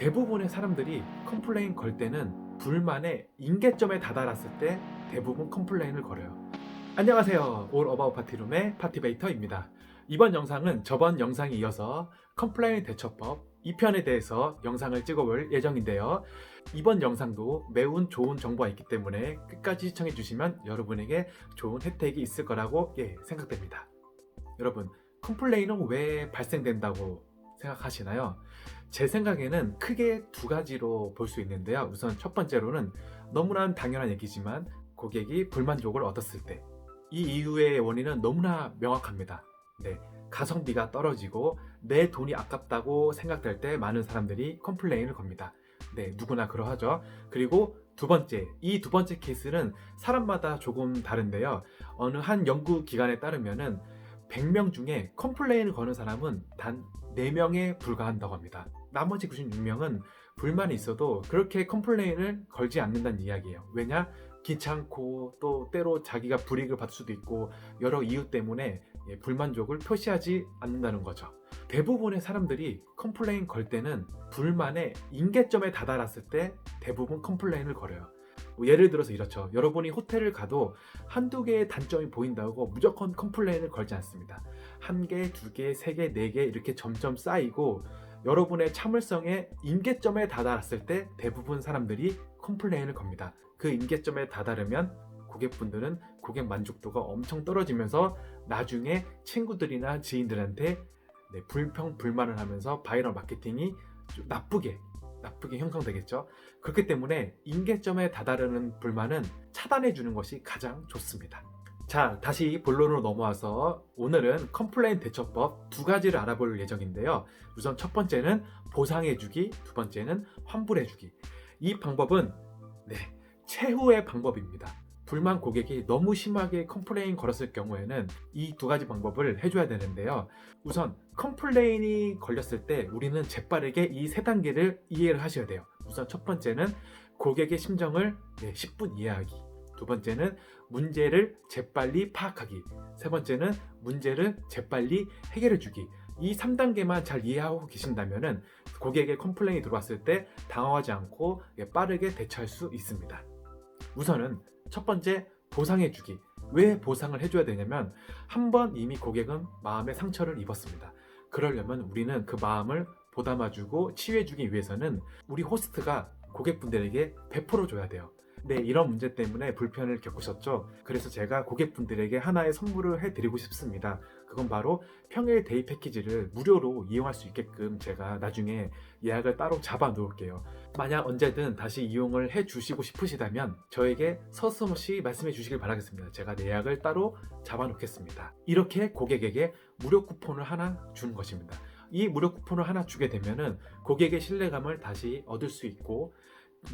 대부분의 사람들이 컴플레인 걸 때는 불만의 임계점에 다다랐을 때 대부분 컴플레인을 걸어요. 안녕하세요. 올 어바웃 파티룸의 파티베이터입니다. 이번 영상은 저번 영상에 이어서 컴플레인 대처법 2편에 대해서 영상을 찍어볼 예정인데요. 이번 영상도 매우 좋은 정보가 있기 때문에 끝까지 시청해 주시면 여러분에게 좋은 혜택이 있을 거라고 생각됩니다. 여러분, 컴플레인은 왜 발생된다고 생각하시나요? 제 생각에는 크게 두 가지로 볼 수 있는데요. 우선 첫 번째로는 너무나 당연한 얘기지만 고객이 불만족을 얻었을 때, 이 이유의 원인은 너무나 명확합니다. 가성비가 떨어지고 내 돈이 아깝다고 생각될 때 많은 사람들이 컴플레인을 겁니다. 누구나 그러하죠. 그리고 이 두 번째 케이스는 사람마다 조금 다른데요. 어느 한 연구 기관에 따르면은 100명 중에 컴플레인을 거는 사람은 단 4명에 불과한다고 합니다. 나머지 96명은 불만이 있어도 그렇게 컴플레인을 걸지 않는다는 이야기예요. 왜냐? 귀찮고 또 때로 자기가 불이익을 받을 수도 있고 여러 이유 때문에 불만족을 표시하지 않는다는 거죠. 대부분의 사람들이 컴플레인 걸 때는 불만의 임계점에 다다랐을 때 대부분 컴플레인을 걸어요. 예를 들어서 이렇죠. 여러분이 호텔을 가도 한두 개의 단점이 보인다고 무조건 컴플레인을 걸지 않습니다. 1개, 2개, 3개, 4개 이렇게 점점 쌓이고 여러분의 참을성의 임계점에 다다랐을 때 대부분 사람들이 컴플레인을 겁니다. 그 임계점에 다다르면 고객분들은 고객 만족도가 엄청 떨어지면서 나중에 친구들이나 지인들한테 불평, 불만을 하면서 바이럴 마케팅이 좀 나쁘게 형성되겠죠. 그렇기 때문에 임계점에 다다르는 불만은 차단해 주는 것이 가장 좋습니다. 자, 다시 본론으로 넘어와서 오늘은 컴플레인 대처법 두 가지를 알아볼 예정인데요. 우선 첫 번째는 보상해주기, 두 번째는 환불해주기. 이 방법은 최후의 방법입니다. 불만 고객이 너무 심하게 컴플레인 걸었을 경우에는 이 두 가지 방법을 해줘야 되는데요. 우선 컴플레인이 걸렸을 때 우리는 재빠르게 이 세 단계를 이해를 하셔야 돼요. 우선 첫 번째는 고객의 심정을 10분 이해하기, 두 번째는 문제를 재빨리 파악하기, 세 번째는 문제를 재빨리 해결해 주기. 이 3단계만 잘 이해하고 계신다면 고객의 컴플레인이 들어왔을 때 당황하지 않고 빠르게 대처할 수 있습니다. 우선은 첫 번째, 보상해주기. 왜 보상을 해줘야 되냐면 한번 이미 고객은 마음의 상처를 입었습니다. 그러려면 우리는 그 마음을 보담아주고 치유해주기 위해서는 우리 호스트가 고객분들에게 베풀어줘야 돼요. 이런 문제 때문에 불편을 겪으셨죠? 그래서 제가 고객분들에게 하나의 선물을 해드리고 싶습니다. 그건 바로 평일 데이 패키지를 무료로 이용할 수 있게끔 제가 나중에 예약을 따로 잡아 놓을게요. 만약 언제든 다시 이용을 해주시고 싶으시다면 저에게 서슴없이 말씀해 주시길 바라겠습니다. 제가 예약을 따로 잡아 놓겠습니다. 이렇게 고객에게 무료 쿠폰을 하나 주는 것입니다. 이 무료 쿠폰을 하나 주게 되면은 고객의 신뢰감을 다시 얻을 수 있고,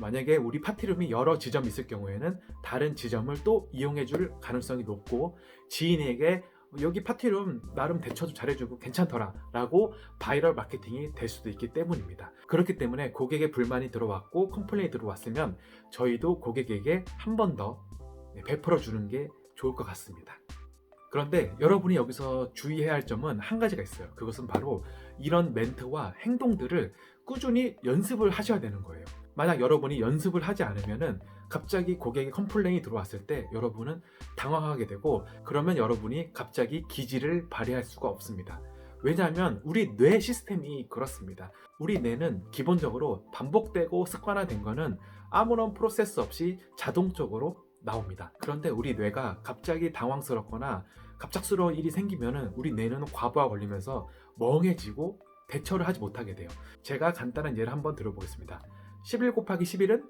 만약에 우리 파티룸이 여러 지점이 있을 경우에는 다른 지점을 또 이용해 줄 가능성이 높고, 지인에게 여기 파티룸 나름 대처도 잘해주고 괜찮더라 라고 바이럴 마케팅이 될 수도 있기 때문입니다. 그렇기 때문에 고객의 불만이 들어왔고 컴플레인이 들어왔으면 저희도 고객에게 한 번 더 베풀어 주는 게 좋을 것 같습니다. 그런데 여러분이 여기서 주의해야 할 점은 한 가지가 있어요. 그것은 바로 이런 멘트와 행동들을 꾸준히 연습을 하셔야 되는 거예요. 만약 여러분이 연습을 하지 않으면은 갑자기 고객의 컴플레인이 들어왔을 때 여러분은 당황하게 되고, 그러면 여러분이 갑자기 기지를 발휘할 수가 없습니다. 왜냐하면 우리 뇌 시스템이 그렇습니다. 우리 뇌는 기본적으로 반복되고 습관화된 거는 아무런 프로세스 없이 자동적으로 나옵니다. 그런데 우리 뇌가 갑자기 당황스럽거나 갑작스러운 일이 생기면은 우리 뇌는 과부하 걸리면서 멍해지고 대처를 하지 못하게 돼요. 제가 간단한 예를 한번 들어보겠습니다. 11 곱하기 11은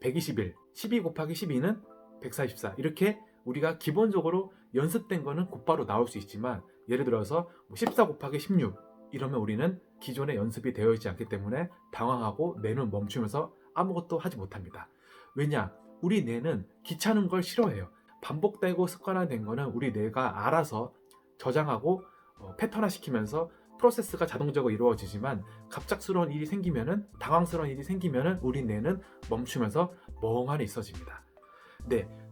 121, 12 곱하기 12는 144. 이렇게 우리가 기본적으로 연습된 거는 곧바로 나올 수 있지만, 예를 들어서 14 곱하기 16 이러면 우리는 기존에 연습이 되어 있지 않기 때문에 당황하고 뇌는 멈추면서 아무것도 하지 못합니다. 왜냐? 우리 뇌는 귀찮은 걸 싫어해요. 반복되고 습관화된 거는 우리 뇌가 알아서 저장하고 패턴화 시키면서 프로세스가 자동적으로 이루어지지만, 갑작스러운 일이 생기면은, 당황스러운 일이 생기면은 우리 뇌는 멈추면서 멍하니 있어집니다.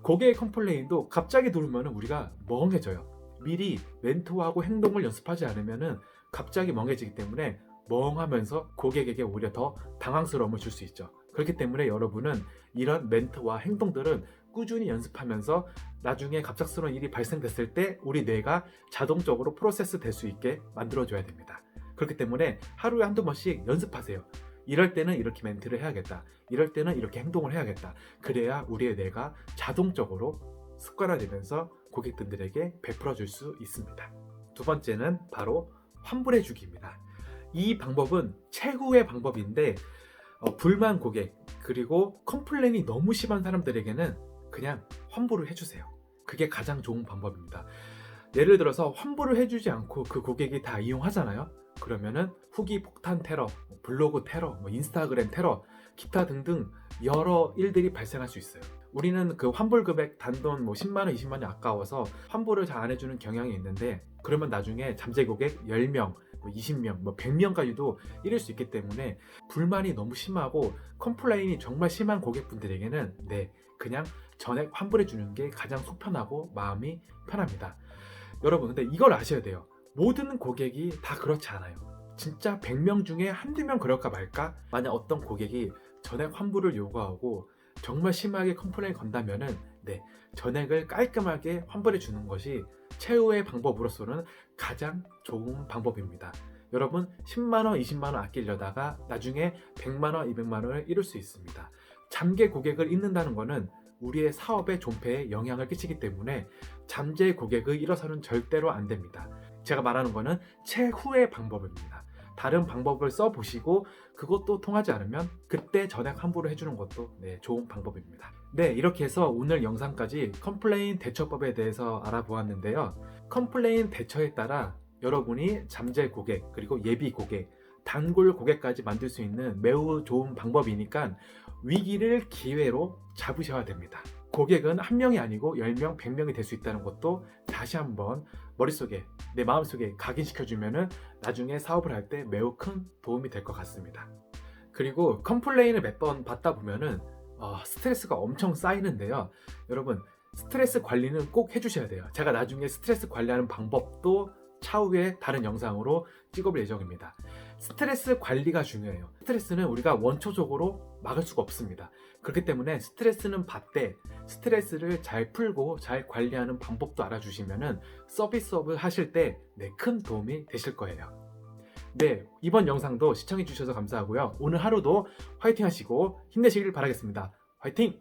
고객의 컴플레인도 갑자기 들어오면 우리가 멍해져요. 미리 멘트하고 행동을 연습하지 않으면은 갑자기 멍해지기 때문에 멍하면서 고객에게 오히려 더 당황스러움을 줄 수 있죠. 그렇기 때문에 여러분은 이런 멘트와 행동들은 꾸준히 연습하면서 나중에 갑작스러운 일이 발생됐을 때 우리 뇌가 자동적으로 프로세스 될 수 있게 만들어줘야 됩니다. 그렇기 때문에 하루에 한두 번씩 연습하세요. 이럴 때는 이렇게 멘트를 해야겠다. 이럴 때는 이렇게 행동을 해야겠다. 그래야 우리의 뇌가 자동적으로 습관화되면서 고객분들에게 베풀어 줄 수 있습니다. 두 번째는 바로 환불해 주기입니다. 이 방법은 최후의 방법인데 불만 고객 그리고 컴플레인이 너무 심한 사람들에게는 그냥 환불을 해주세요. 그게 가장 좋은 방법입니다. 예를 들어서 환불을 해주지 않고 그 고객이 다 이용하잖아요. 그러면은 후기 폭탄 테러, 블로그 테러, 인스타그램 테러, 기타 등등 여러 일들이 발생할 수 있어요. 우리는 그 환불 금액 단돈 10만원, 20만원이 아까워서 환불을 잘 안 해주는 경향이 있는데 그러면 나중에 잠재 고객 10명, 20명, 100명까지도 이룰 수 있기 때문에 불만이 너무 심하고 컴플레인이 정말 심한 고객분들에게는 그냥 전액 환불해 주는 게 가장 속 편하고 마음이 편합니다. 여러분 근데 이걸 아셔야 돼요. 모든 고객이 다 그렇지 않아요. 진짜 100명 중에 한두 명 그럴까 말까? 만약 어떤 고객이 전액 환불을 요구하고 정말 심하게 컴플레인 건다면은 전액을 깔끔하게 환불해 주는 것이 최후의 방법으로서는 가장 좋은 방법입니다. 여러분 10만원, 20만원 아끼려다가 나중에 100만원, 200만원을 잃을 수 있습니다. 잠재 고객을 잃는다는 것은 우리의 사업의 존폐에 영향을 끼치기 때문에 잠재 고객을 잃어서는 절대로 안 됩니다. 제가 말하는 것은 최후의 방법입니다. 다른 방법을 써보시고 그것도 통하지 않으면 그때 전액 환불을 해주는 것도 좋은 방법입니다. 이렇게 해서 오늘 영상까지 컴플레인 대처법에 대해서 알아보았는데요. 컴플레인 대처에 따라 여러분이 잠재 고객 그리고 예비 고객, 단골 고객까지 만들 수 있는 매우 좋은 방법이니까 위기를 기회로 잡으셔야 됩니다. 고객은 한 명이 아니고 10명, 100명이 될 수 있다는 것도 다시 한번 머릿속에, 내 마음속에 각인시켜주면 나중에 사업을 할 때 매우 큰 도움이 될 것 같습니다. 그리고 컴플레인을 몇 번 받다 보면은 스트레스가 엄청 쌓이는데요. 여러분 스트레스 관리는 꼭 해주셔야 돼요. 제가 나중에 스트레스 관리하는 방법도 차후에 다른 영상으로 찍어볼 예정입니다. 스트레스 관리가 중요해요. 스트레스는 우리가 원초적으로 막을 수가 없습니다. 그렇기 때문에 스트레스는 받되 스트레스를 잘 풀고 잘 관리하는 방법도 알아주시면 서비스업을 하실 때 큰 도움이 되실 거예요. 이번 영상도 시청해 주셔서 감사하고요. 오늘 하루도 화이팅 하시고 힘내시길 바라겠습니다. 화이팅!